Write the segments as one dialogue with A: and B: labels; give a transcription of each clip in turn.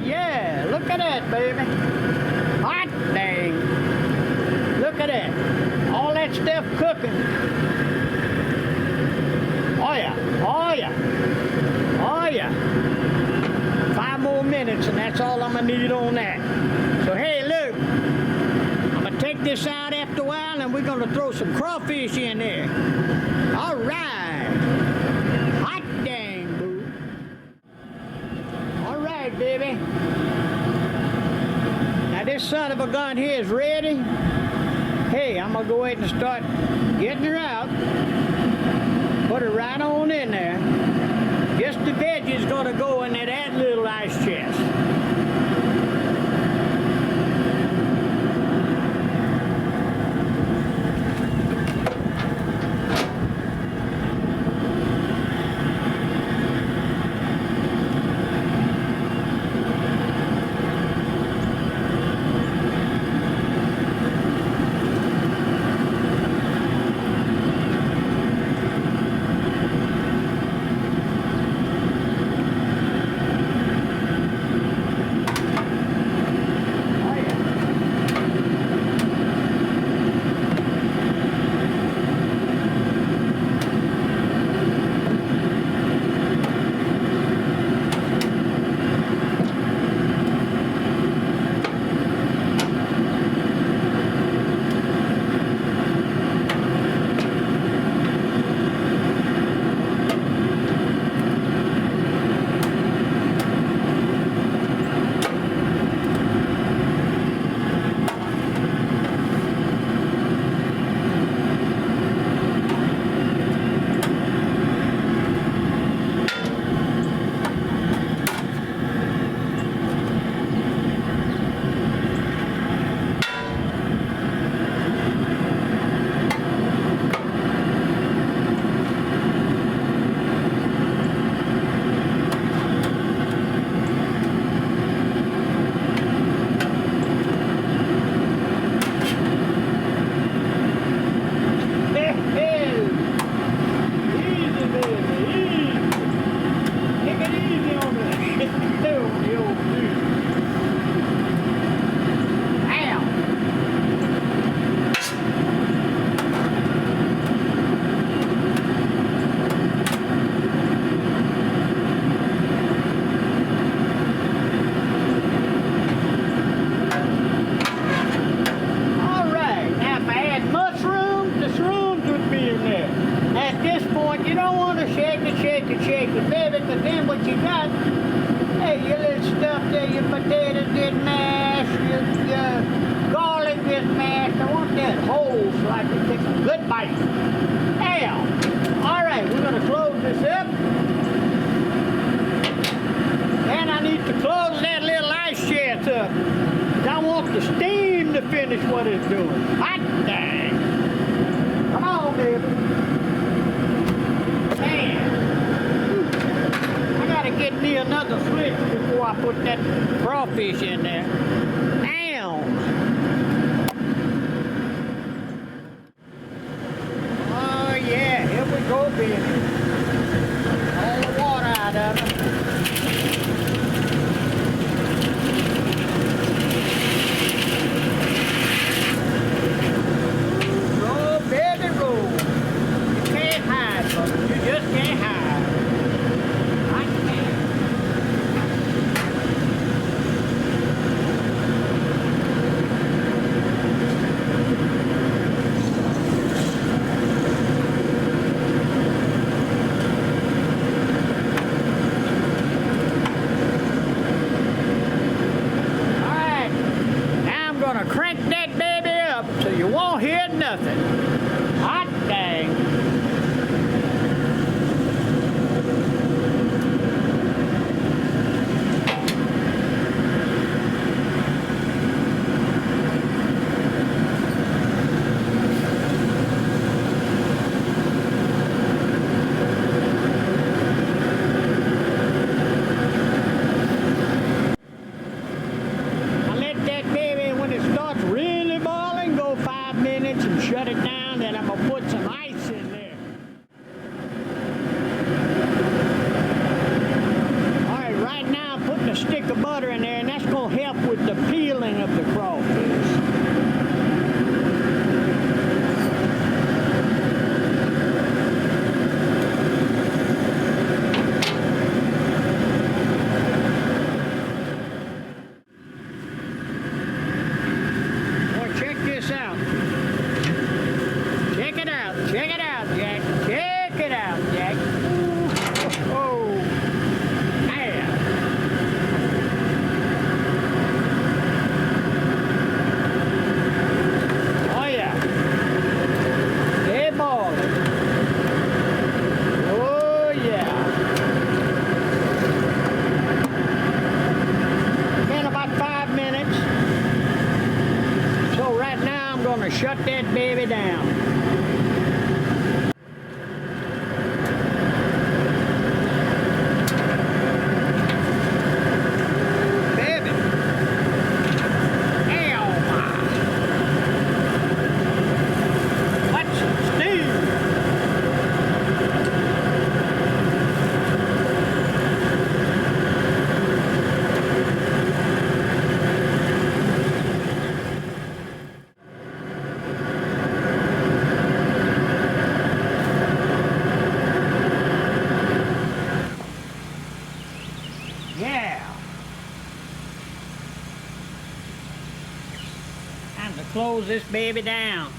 A: Yeah, look at that, baby. Hot dang. Look at that. All that stuff cooking. Oh yeah, oh yeah, oh yeah. 5 more minutes and that's all I'm gonna need on that. So hey, look, I'm gonna take this out after a while and we're gonna throw some crawfish in there. All right. Hot dang, boo. All right, baby. Now this son of a gun here is ready. Hey, I'm gonna go ahead and start getting her out. Put it right on in there. Just the veggies gonna go in that little ice chest. Shake it, baby, because then what you got, hey, your little stuff there, your potatoes get mashed, your garlic gets mashed. I want that whole so I can take a good bite. Now, all right, we're going to close this up. And I need to close that little ice chest up. I want the steam to finish what it's doing. Hot dang. Come on, baby. Get me another switch before I put that crawfish in there. Damn! Oh yeah, here we go, baby. All the water out of it. Roll, baby, roll. You can't hide, brother. You just can't hide. Crank that baby up so you won't hear nothing. Hot dang. gonna shut that baby down. Baby. Hell, what's Steve? Yeah. Time to close this baby down.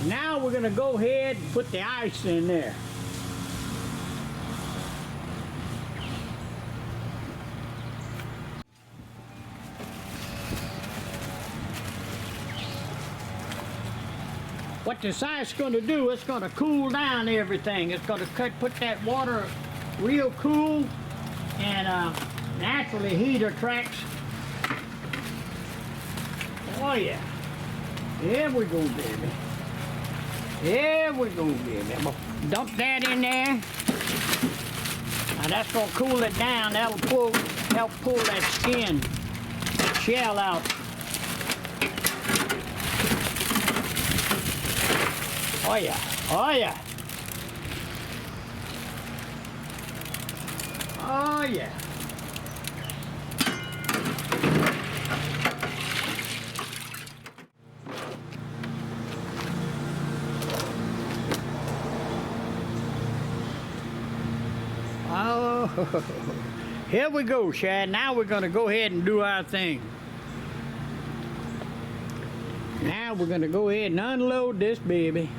A: Now we're going to go ahead and put the ice in there. What this ice is going to do, it's going to cool down everything. It's going to put that water real cool and naturally heat attracts. Oh yeah. There we go, baby. There we go, baby. I'm gonna dump that in there. Now that's going to cool it down. That'll help pull that skin, that shell out. Oh yeah, oh yeah. Oh yeah. Oh, here we go, Shad. Now we're gonna go ahead and do our thing. Now we're gonna go ahead and unload this baby.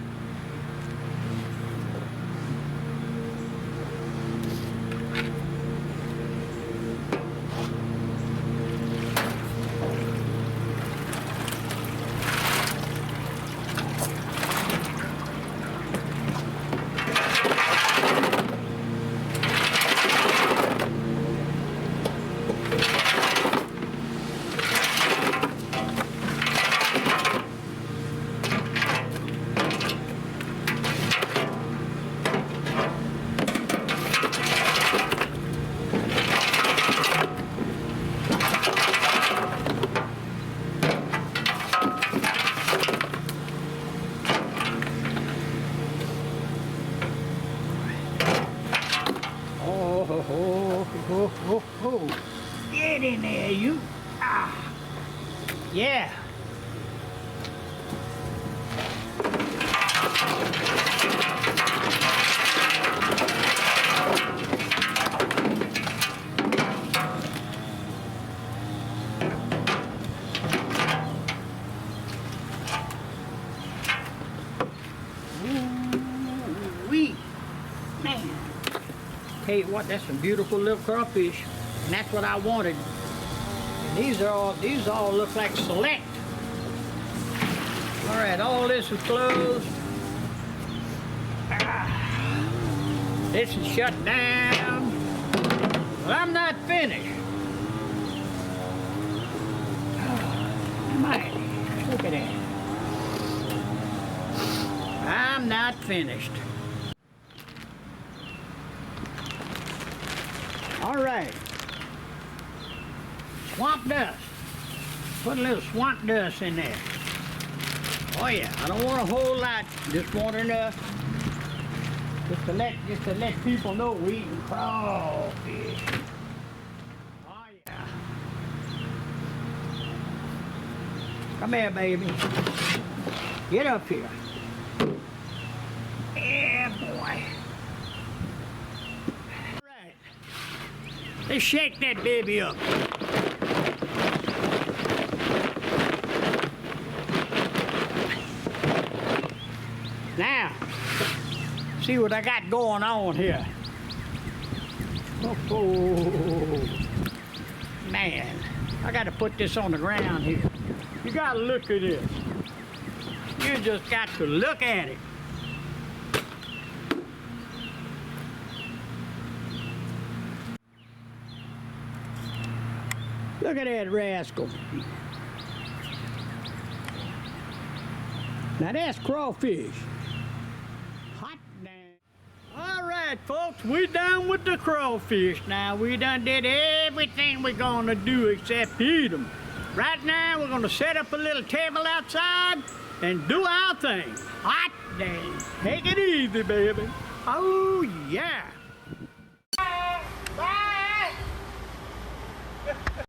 A: Oh. Get in there, you. Ah. Yeah. Ooh-wee. Man. Tell you what, that's some beautiful little crawfish. And that's what I wanted. And these all look like select. All right, all this is closed. This is shut down. Well, I'm not finished. Mighty, look at that. I'm not finished. All right. Swamp dust. Put a little swamp dust in there. Oh yeah, I don't want a whole lot. Just want enough. Just to let people know we eating crawfish. Oh yeah. Come here, baby. Get up here. Yeah, boy. All right. Let's shake that baby up. Now, see what I got going on here. Oh, man, I got to put this on the ground here. You got to look at this. You just got to look at it. Look at that rascal. Now that's crawfish. Hot damn. All right, folks, we done with the crawfish now. We done did everything we're gonna do except eat them. Right now, we're gonna set up a little table outside and do our thing. Hot damn. Take it easy, baby. Oh, yeah.